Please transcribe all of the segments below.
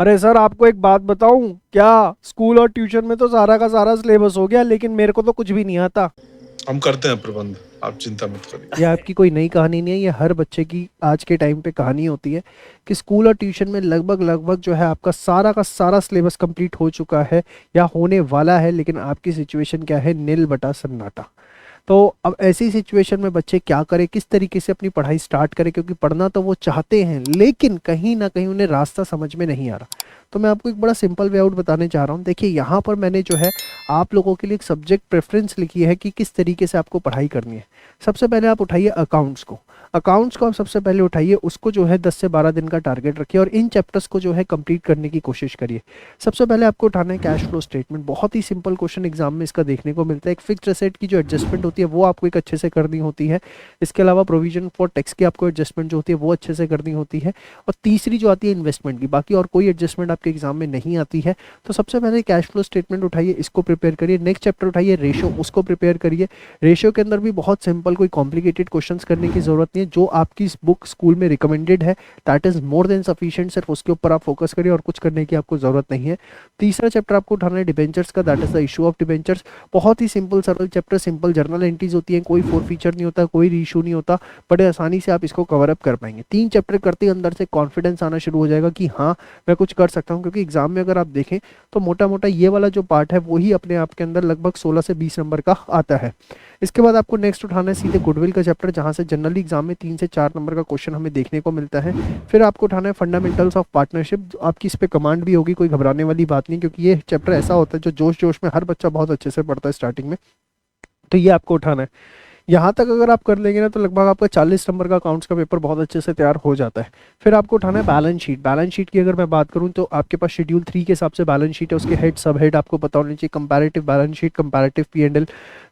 अरे सर, आपको एक बात बताऊं क्या? स्कूल और ट्यूशन में तो सारा का सारा सिलेबस हो गया, लेकिन मेरे को तो कुछ भी नहीं आता। हम करते हैं प्रबंध, आप चिंता मत ये करिए। आपकी कोई नई कहानी नहीं है, ये हर बच्चे की आज के टाइम पे कहानी होती है कि स्कूल और ट्यूशन में लगभग लगभग जो है आपका सारा का सारा सिलेबस कंप्लीट हो चुका है या होने वाला है, लेकिन आपकी सिचुएशन क्या है? नील बटा सन्नाटा। तो अब ऐसी सिचुएशन में बच्चे क्या करें, किस तरीके से अपनी पढ़ाई स्टार्ट करें? क्योंकि पढ़ना तो वो चाहते हैं, लेकिन कहीं ना कहीं उन्हें रास्ता समझ में नहीं आ रहा। तो मैं आपको एक बड़ा सिंपल वे आउट बताने चाह रहा हूँ। देखिए, यहाँ पर मैंने जो है आप लोगों के लिए एक सब्जेक्ट प्रेफरेंस लिखी है कि किस तरीके से आपको पढ़ाई करनी है। सबसे पहले आप उठाइए अकाउंट्स को। अकाउंट्स को आप सबसे पहले उठाइए, उसको जो है 10 से 12 दिन का टारगेट रखिए और इन चैप्टर्स को जो है कंप्लीट करने की कोशिश करिए। सबसे पहले आपको उठाना है कैश फ्लो स्टेटमेंट। बहुत ही सिंपल क्वेश्चन एग्जाम में इसका देखने को मिलता है। एक फिक्स्ड एसेट की जो एडजस्टमेंट होती है वो आपको एक अच्छे से करनी होती है। इसके अलावा प्रोविजन फॉर टैक्स की आपको एडजस्टमेंट जो होती है वो अच्छे से करनी होती है। और तीसरी जो आती है इन्वेस्टमेंट की, बाकी और कोई एडजस्टमेंट आपके एग्जाम में नहीं आती है। तो सबसे पहले कैश फ्लो स्टेटमेंट उठाइए, इसको प्रिपेयर करिए। नेक्स्ट चैप्टर उठाइए रेशो, उसको प्रिपेयर करिए। रेशियो के अंदर भी बहुत सिंपल, कोई कॉम्प्लिकेटेड क्वेश्चंस करने की जरूरत नहीं है। जो आपकी बुक स्कूल में रिकमेंडेड है that is more than sufficient, सिर्फ उसके ऊपर आप फोकस करिए और कुछ करने की आपको जरूरत नहीं है। तीसरा चैप्टर आपको उठाना है डिबेंचर्स का, that is the issue of debentures. बहुत ही सिंपल सरल चैप्टर, सिंपल जर्नल एंट्रीज होती है, कोई फोर फीचर नहीं होता, कोई रीइशू नहीं होता, बड़े आसानी से आप इसको कवर अप कर पाएंगे। 3 चैप्टर करते ही अंदर से कॉन्फिडेंस आना शुरू हो जाएगा कि हाँ मैं कुछ कर सकता हूँ। क्योंकि एग्जाम में अगर आप देखें तो मोटा मोटा ये वाला जो पार्ट है वही अपने आप के अंदर लगभग 16 से 20 नंबर का आता है। इसके बाद आपको नेक्स्ट उठाना है सीधे गुडविल का चैप्टर, जहां से जनरली एग्जाम में 3 से 4 नंबर का क्वेश्चन हमें देखने को मिलता है। फिर आपको उठाना है फंडामेंटल्स ऑफ पार्टनरशिप। आपकी इस पे कमांड भी होगी, कोई घबराने वाली बात नहीं, क्योंकि ये चैप्टर ऐसा होता है जो जोश जोश में हर बच्चा बहुत अच्छे से पढ़ता है स्टार्टिंग में। तो ये आपको उठाना है। यहाँ तक अगर आप कर लेंगे ना तो लगभग आपका 40 नंबर का अकाउंट्स का पेपर बहुत अच्छे से तैयार हो जाता है। फिर आपको उठाना है बैलेंस शीट। बैलेंस शीट की अगर मैं बात करूँ तो आपके पास शेड्यूल 3 के हिसाब से बैलेंस शीट है, उसके हेड सब हेड आपको पता होनी चाहिए। Comparative balance sheet, comparative P&L,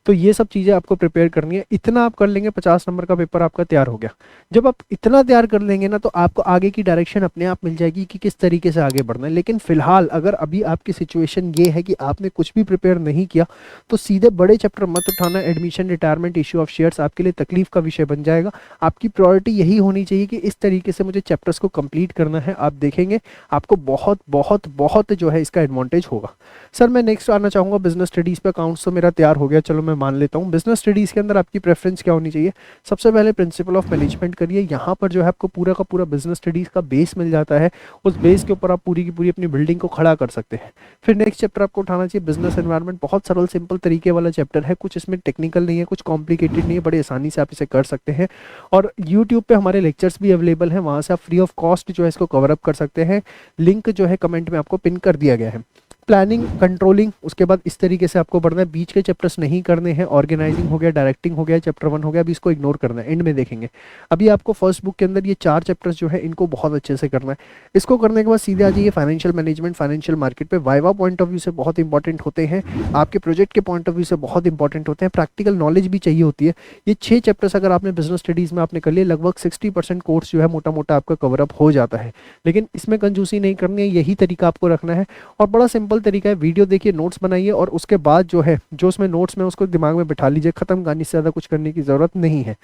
तो ये सब चीज़ें आपको प्रिपेयर करनी है। इतना आप कर लेंगे 50 नंबर का पेपर आपका तैयार हो गया। जब आप इतना तैयार कर लेंगे ना तो आपको आगे की डायरेक्शन अपने आप मिल जाएगी कि किस तरीके से आगे बढ़ना है। लेकिन फिलहाल अगर अभी आपकी सिचुएशन ये है कि आपने कुछ भी प्रिपेयर नहीं किया तो सीधे बड़े चैप्टर मत उठाना। Admission, retirement, issue of shares आपके लिए तकलीफ का विषय बन जाएगा। आपकी प्रायोरिटी यही होनी चाहिए कि इस तरीके से मुझे चैप्टर्स को कंप्लीट करना है। आप देखेंगे आपको बहुत बहुत बहुत जो है इसका एडवांटेज होगा। सर मैं नेक्स्ट आना चाहूँगा बिजनेस स्टडीज़ पे। अकाउंट्स तो मेरा तैयार हो गया, चलो मैं मान लेता हूँ। बिजनेस स्टडीज़ के अंदर आपकी प्रेफरेंस क्या होनी चाहिए? सबसे पहले प्रिंसिपल ऑफ मैनेजमेंट करिए। यहाँ पर जो है आपको पूरा का पूरा बिजनेस स्टडीज़ का बेस मिल जाता है। उस बेस के ऊपर आप पूरी की पूरी अपनी बिल्डिंग को खड़ा कर सकते हैं। फिर नेक्स्ट चैप्टर आपको उठाना चाहिए बिजनेस एनवायरनमेंट। बहुत सरल सिंपल तरीके वाला चैप्टर है, कुछ इसमें टेक्निकल नहीं है, कुछ कॉम्प्लिकेटेड नहीं है, बड़ी आसानी से आप इसे कर सकते हैं। और यूट्यूब पे हमारे लेक्चर्स भी अवेलेबल हैं, वहाँ से आप फ्री ऑफ कॉस्ट जो है इसको कवर अप कर सकते हैं। लिंक जो है कमेंट में आपको पिन कर दिया गया है। प्लानिंग, कंट्रोलिंग, उसके बाद इस तरीके से आपको पढ़ना है। बीच के चैप्टर्स नहीं करने हैं। ऑर्गेनाइजिंग हो गया, डायरेक्टिंग हो गया, चैप्टर 1 हो गया, अभी इसको इग्नोर करना है, एंड में देखेंगे। अभी आपको फर्स्ट बुक के अंदर ये 4 चैप्टर्स जो है इनको बहुत अच्छे से करना है। इसको करने के बाद सीधे आ जाइए फाइनेंशियल मैनेजमेंट, फाइनेंशियल मार्केट पे। वाइवा पॉइंट ऑफ व्यू से बहुत इंपॉर्टेंट होते हैं, आपके प्रोजेक्ट के पॉइंट ऑफ व्यू से बहुत इंपॉर्टेंट होते हैं, प्रैक्टिकल नॉलेज भी चाहिए होती है। ये 6 चैप्टर्स अगर आपने बिजनेस स्टडीज में आपने कर लिए, लगभग 60% कोर्स जो है मोटा मोटा आपका कवर अप हो जाता है। लेकिन इसमें कंजूसी नहीं करनी है, यही तरीका आपको रखना है। और बड़ा सिंपल तरीका है, वीडियो देखिए, नोट्स बनाइए और उसके बाद जो है जो उसमें नोट्स में उसको दिमाग में बिठा लीजिए। खत्म, कहानी से ज़्यादा कुछ करने की ज़रूरत नहीं है।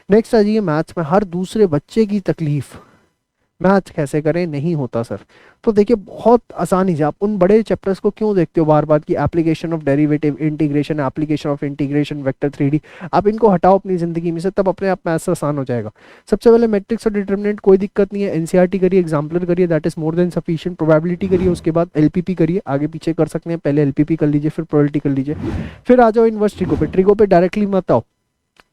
नेक्स्ट आ जाइए मैथ्स में। हर दूसरे बच्चे की तकलीफ मैथ कैसे करें नहीं होता सर। तो देखिए बहुत आसानी से आप उन बड़े चैप्टर्स को क्यों देखते हो बार बार कि application of derivative, integration, application of integration, vector 3D, आप इनको हटाओ अपनी जिंदगी में से, तब अपने आप मैथ्स आसान हो जाएगा। सबसे पहले मैट्रिक्स और डिटरमिनेंट, कोई दिक्कत नहीं है, एनसीईआरटी करिए, एग्जाम्पलर करिए, that is more than sufficient. Probability करिए, उसके बाद एलपीपी करिए, आगे पीछे कर सकते हैं, पहले एलपीपी कर लीजिए फिर प्रोबेबिलिटी कर लीजिए। फिर आ जाओ इनवर्स ट्रिगो पे। ट्रिगो पे डायरेक्टली मत आओ।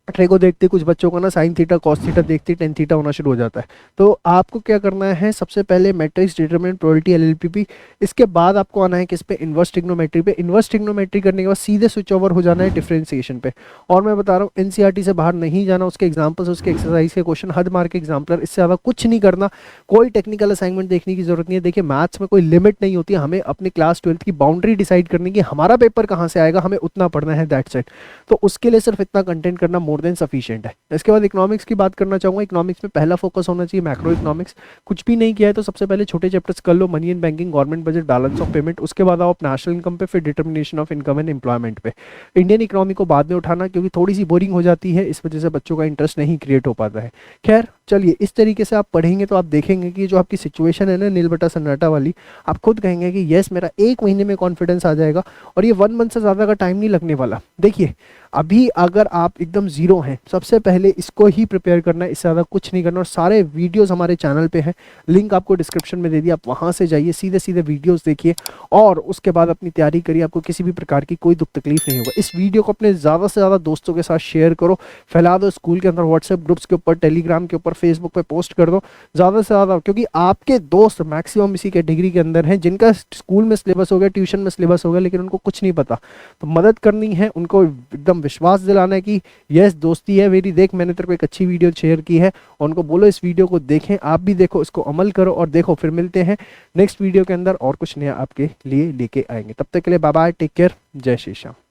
ट्रेगो देखते कुछ बच्चों को ना साइन थीटा कॉस थीटा देखते टेन थीटा होना शुरू हो जाता है। तो आपको क्या करना है, सबसे पहले मैट्रिक्स, डिटरमिनेंट, प्रोबेबिलिटी, एलएलपीपी। इसके बाद आपको आना है किस पे, इनवर्स ट्रिग्नोमेट्री पे। इनवर्स ट्रिग्नोमेट्री करने के बाद सीधे स्विच ओवर हो जाना है डिफरेंशिएशन पे। और मैं बता रहा हूँ एनसीईआरटी से बाहर नहीं जाना, उसके एग्जाम्पल्स, उसके एक्सरसाइज के क्वेश्चन, हद मार के एग्जाम्पलर, इससे ज़्यादा कुछ नहीं करना। कोई टेक्निकल असाइनमेंट देखने की जरूरत नहीं है। देखिए मैथ्स में कोई लिमिट नहीं होती, हमें अपनी क्लास 12th की बाउंड्री डिसाइड करनी कि हमारा पेपर कहाँ से आएगा, हमें उतना पढ़ना है, दैट्स इट। तो उसके लिए सिर्फ इतना कंटेंट करना, मोर देन सफिशिएंट है। इसके बाद इकोनॉमिक्स की बात करना चाहूँगा। इकोनॉमिक्स में पहला फोकस होना चाहिए मैक्रो इकोनॉमिक्स। कुछ भी नहीं किया है तो सबसे पहले छोटे चैप्टर्स कर लो, money and banking, government budget, balance of payment. उसके बाद आओ आप नेशनल इनकम पे, फिर determination of income and employment पे। इंडियन इकोनॉमी को बाद में उठाना क्योंकि थोड़ी सी बोरिंग हो जाती है, इस वजह से बच्चों का इंटरेस्ट नहीं क्रिएट हो पाता है। खैर चलिए, इस तरीके से आप पढ़ेंगे तो आप देखेंगे कि जो आपकी सिचुएशन है ना नील बटा सन्नाटा वाली, आप खुद कहेंगे कि यस मेरा 1 महीने में कॉन्फिडेंस आ जाएगा और ये 1 मंथ से ज़्यादा का टाइम नहीं लगने वाला। देखिए अभी अगर आप एकदम ज़ीरो हैं, सबसे पहले इसको ही प्रिपेयर करना है, इससे ज़्यादा कुछ नहीं करना। और सारे वीडियोस हमारे चैनल पे हैं, लिंक आपको डिस्क्रिप्शन में दे दिया, आप वहाँ से जाइए, सीधे सीधे वीडियोस देखिए और उसके बाद अपनी तैयारी करिए। आपको किसी भी प्रकार की कोई दुख तकलीफ नहीं होगा। इस वीडियो को अपने ज़्यादा से ज़्यादा दोस्तों के साथ शेयर करो, फैला दो स्कूल के अंदर, व्हाट्सएप ग्रुप्स के ऊपर, टेलीग्राम के ऊपर, फेसबुक पे पोस्ट कर दो ज़्यादा से ज़्यादा, क्योंकि आपके दोस्त मैक्सिमम इसी कैटेगरी के अंदर हैं जिनका स्कूल में सिलेबस हो गया, ट्यूशन में सिलेबस हो गया, लेकिन उनको कुछ नहीं पता। तो मदद करनी है, उनको एकदम विश्वास दिलाना है कि यस दोस्ती है मेरी, देख मैंने तेरे को एक अच्छी वीडियो शेयर की है, और उनको बोलो इस वीडियो को देखें, आप भी देखो, इसको अमल करो और देखो। फिर मिलते हैं नेक्स्ट वीडियो के अंदर और कुछ नया आपके लिए लेके आएंगे। तब तक के लिए बाय बाय, टेक केयर, जय श्री श्याम।